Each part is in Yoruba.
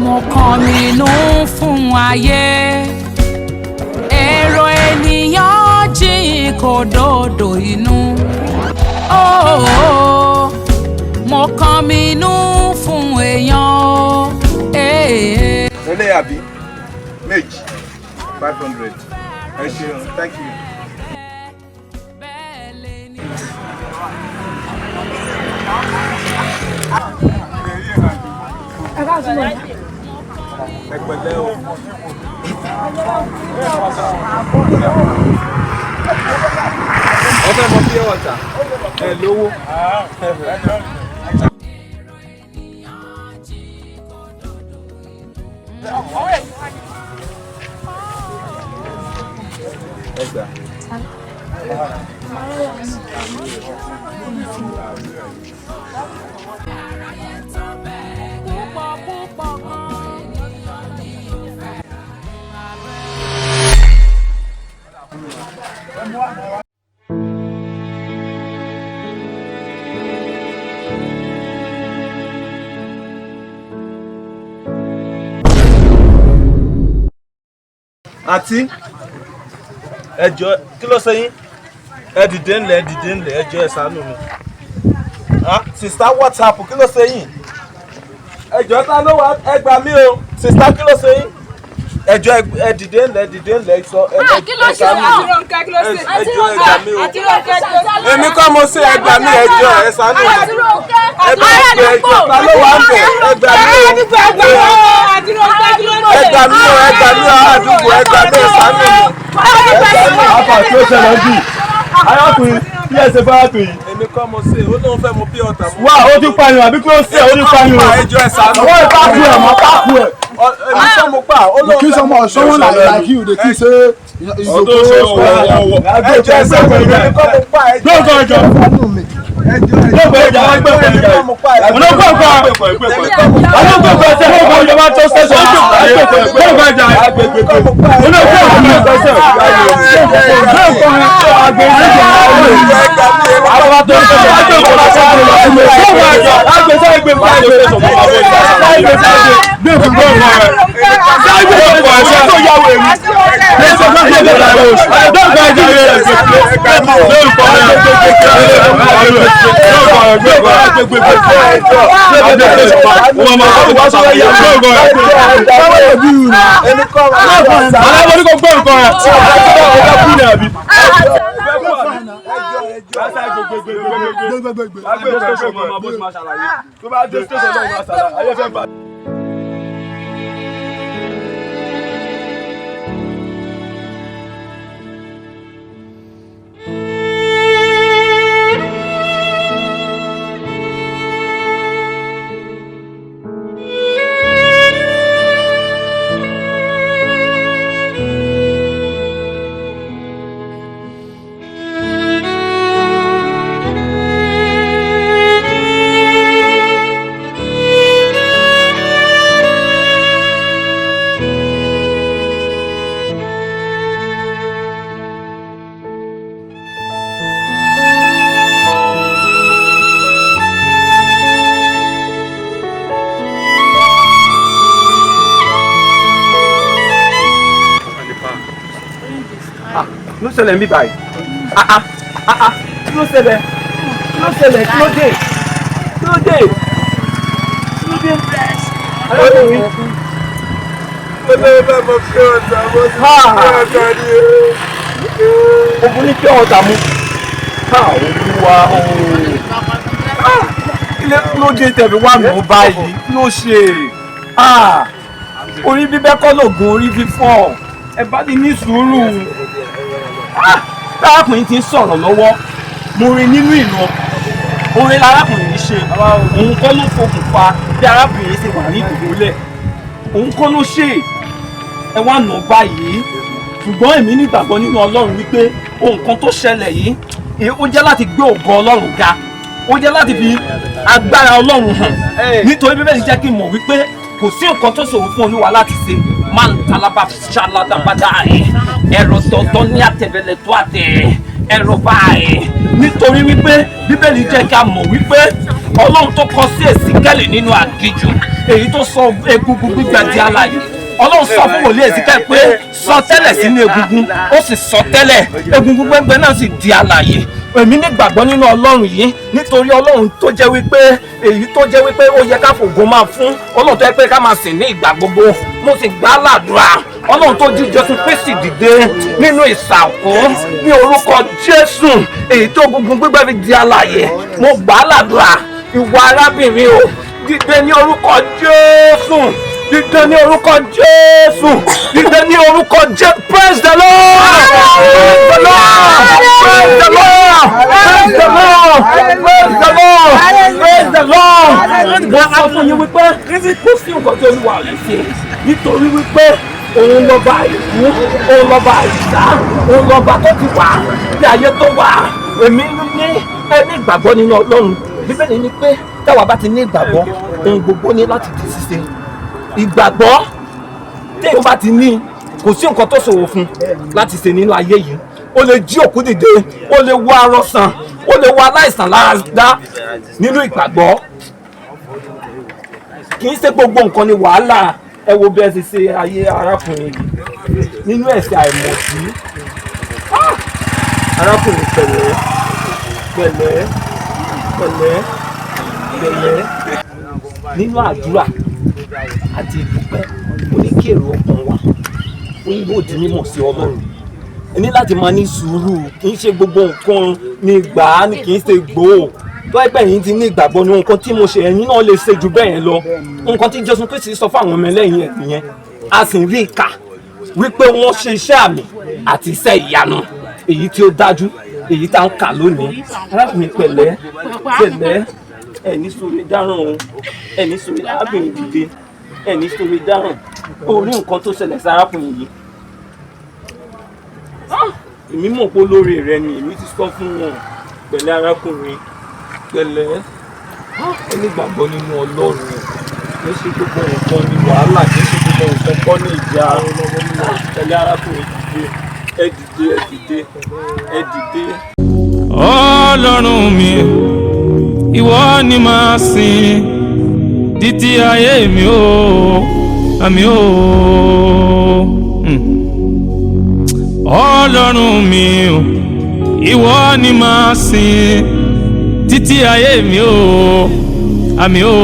mo kàn mí nú fún ayé èrò ènìyàn jí kò dòdò inú mo kàn mí nú fún èèyàn Ele àbí méjì 500 ẹ ṣeun thank you. Ẹgbẹ̀lẹ́ o. Ọ̀fẹ́ mọ pure water ẹ lówó. Ẹgbà. Àǹtí ẹjọ́ kí ló ṣe yín ẹ dìde ńlẹ̀ ẹjọ́ ẹ ṣàánú mi sista WhatsApp kí ló ṣe yín ẹjọ́ ta ló wà ẹ gbà mí o sista kí ló ṣe yín ẹjọ́ ẹ dìde ńlẹ̀ sọ ẹ ṣàánú mi ẹjọ́ ẹ gbà mí o èmi kọ́ mo ṣe ẹ gbà mí ẹjọ́ ẹ ṣàánú mi ẹ bá gbé ẹjọ́ ta ló wà ń bẹ̀ ẹ gbà mí o ẹ gbà mí o àdúgbò ẹ gbà mí ẹ ṣàánú mi. Àpá tí ó ṣẹlẹ̀ bí arákùnrin bí ẹsẹ̀ bá tó yìí. Èmi kọ́ mo ṣe ó lóun fẹ́ mo bí ọ̀tà mú. Wá ó ti pààyàn àbí kí ó ṣe ó ti pààyàn. Ẹjọ́ ẹ ṣàánú. Àwọn ìpàkù ẹ̀ mọ́ pàkù ẹ̀. Èmi kọ́ mo pa ó lóun fẹ́ mo bí someone like you dey think say is Ọdún ṣe ọwọ́. ẹjọ́ ẹ ṣàánú èmi kọ́ mo pa ẹjọ́. Lóòótọ́ ẹjọ́. Lóòótọ́ ẹjọ́ wọ́n gbé pẹ̀lú ìjà. Ọ̀nà gbọ̀ngàn. Ọ̀nà gbọ̀ngàn ṣe fún ọjọ́ máa tó ṣẹ̀ṣẹ̀. Gbọ̀ngàn jà. Ọ̀nà ló ṣẹlẹ̀ ń bí báyìí. Kí ló ṣẹlẹ̀? Kí ló dé? Arákùnrin. Olóòwò fẹ́ mo bí ọ̀tà mo sì bí ọ̀tà ni o. Ogun ní pé ọ̀tà mu. Olúwa ilé ló dé tẹ̀mí wà mọ́ báyìí ló ṣe. Orí bíbẹ́ kọ́ lògùn orí fífọ́. Ẹ bá ti ní sùúrù. Arákùnrin ti ń sọ̀rọ̀ lọ́wọ́. Mo rí nínú ìran. Orin arákùnrin yìí ṣe. Òun kọ́ ló fokùnfà bí arákùnrin yìí ṣe wà ní ìdùbúlẹ̀. Òun kọ́ ló ṣe. Ẹ wá nà báyìí. Ṣùgbọ́n èmi nígbàgbọ́ nínú Ọlọ́run wípé ohun kan tó ṣẹlẹ̀ yìí ó jẹ́ láti gbé ògo Ọlọ́run ga. Ó jẹ́ láti fi agbára Ọlọ́run hàn. Nítorí Bíbélì jẹ́ kí n mọ̀ wípé kò sí nǹkan tó ṣòro fún Olúwa láti ṣe. Máa ń talaba ṣaladabada ẹ̀rọ tọ̀tọ̀ ní àtẹ̀bẹ̀lẹ̀ tó àtẹ̀ ẹ̀rọ báyìí. Nítorí wípé Bíbélì jẹ́ ká mọ̀ wípé Ọlọ́run tó kọ sí Èsíkẹ́lì nínú aginjù èyí tó sọ egungun gbígbẹ di alààyè. Ọlọ́run sọ fún wòlíì Èsíkíẹ́lì pé sọ tẹ́lẹ̀ sínú egungun, ó sì sọ tẹ́lẹ̀ egungun gbẹ́ngbẹ́ náà sì di alààyè. Èmi nígbàgbọ́ nínú Ọlọ́run yìí nítorí Ọlọ́run tó jẹ́ wípé èyí tó jẹ́ wípé ó yẹ ká fògo máa fún, Ọlọ́run tó yẹ pé ká máa sìn ní ìgbà gbogbo. Mo sì gbà á ládùúrà Ọlọ́run tó jí Jésù Kristi dìde nínú ìsàkó ní orúkọ Jésù, èyí tó egungun gbígbẹ́ fi di alààyè. Mo gbà á ládùúrà ìwà arábìnrin o, dìde ní orúkọ Jésù, dìde ní orúkọ Jésù, dìde ní orúkọ Jésù. Praise the Lord! Praise the Lord! Praise the Lord! Praise the Lord! Praise the Lord! Praise the Lord! Wọ́n á fún yín wípé kò sí nǹkan tí Olúwa ò lè ṣe nítorí wípé òun lọ́ba ìlú, òun lọ́ba ìṣá, òun lọ́ba tó ti wà ní ayé tó wà. Èmi ní ẹni ìgbàgbọ́ nínú Ọlọ́run. Bíbélì ní pé táwa bá ti ní ìgbàgbọ́, ohun gbogbo ní láti di ṣíṣe. Ìgbàgbọ́ tí o bá ti ní, kò sí nǹkan tó ṣòro fún láti ṣe nínú ayé yìí. O lè jí òkú dìde, o lè wo arọ sàn, o lè wo aláìsàn lára dá nínú ìgbàgbọ́. Kì í ṣe gbogbo nǹkan ni wàhálà. Ẹ wo bí ẹ ti ṣe ayé arákùnrin yìí nínú ẹ̀ṣẹ̀ àìmọ̀sí. Arákùnrin pẹ̀lẹ́ pẹ̀lẹ́ pẹ̀lẹ́ pẹ̀lẹ́ nínú àdúrà àti ìdúpẹ́ ó ní kí èrò ọkàn wa ó ní yóò di mímọ̀ sí Ọlọ́run. Ẹ ní láti máa ní sùúrù, kì í ṣe gbogbo nǹkan ní gbà á, kì í ṣe gbòó. Tó ẹgbẹ́ yìí ti ní ìgbàgbọ́ ní nǹkan tí mo ṣe, ẹ̀yin náà lè ṣe jù bẹ́ẹ̀ yẹn lọ. Nǹkan tí Jésù Kristi sọ fún àwọn ọmọ ẹlẹ́yìn ẹ̀ nìyẹn. A sì rí ìkà wípé wọ́n ṣe iṣẹ́ àmì àti iṣẹ́ ìyanu èyí tí ó dájú, èyí tá ń kà lónìí. Arábìnrin pẹ̀lẹ́ pẹ̀lẹ́, ẹni sórí dáràn o, ẹni sórí arábìnrin dìde, ẹni sórí dáràn. Orí nǹkan tó ṣẹlẹ̀ sí arákùnrin yìí. Èmi mọ̀ pé olóore rẹ ni, èmi ti sọ fún wọn. Pẹ̀lẹ́ arákùnrin pẹ̀lẹ́, ẹni gbàgbọ́ nínú Ọlọ́run. Kì í ṣe gbogbo nǹkan ní wàhálà, kì í ṣe gbogbo nǹkan kọ́ ní ìjà. Pẹ̀lẹ́ arákùnrin dìde, ẹ dìde, ẹ dìde, ẹ dìde. Ọlọ́run mi, ìwọ ni màá sìn títí ayé mi o, àmì o. Ọlọ́run mi o, ìwọ ni màá sìn títí ayé mi o, àmì o.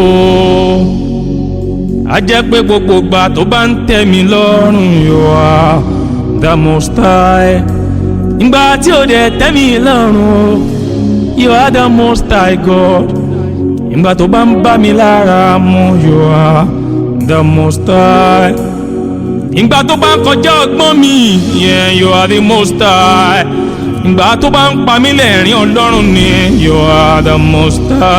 A jẹ́ pé gbogbo ìgbà tó bá ń tẹ́ mi lọ́rùn, you are the most high. Ìgbà tí ó dẹ̀ tẹ́ mi lọ́rùn o, you are the most high God. Ìgbà tó bá ń bá mi lára mu, you are the most high. Ìgbà tó bá ń kọjá ọgbọ́n mi, yeah, you are the most high. Ìgbà tó bá ń pa mí lẹ́rìn Ọlọ́run ni, you are the most high.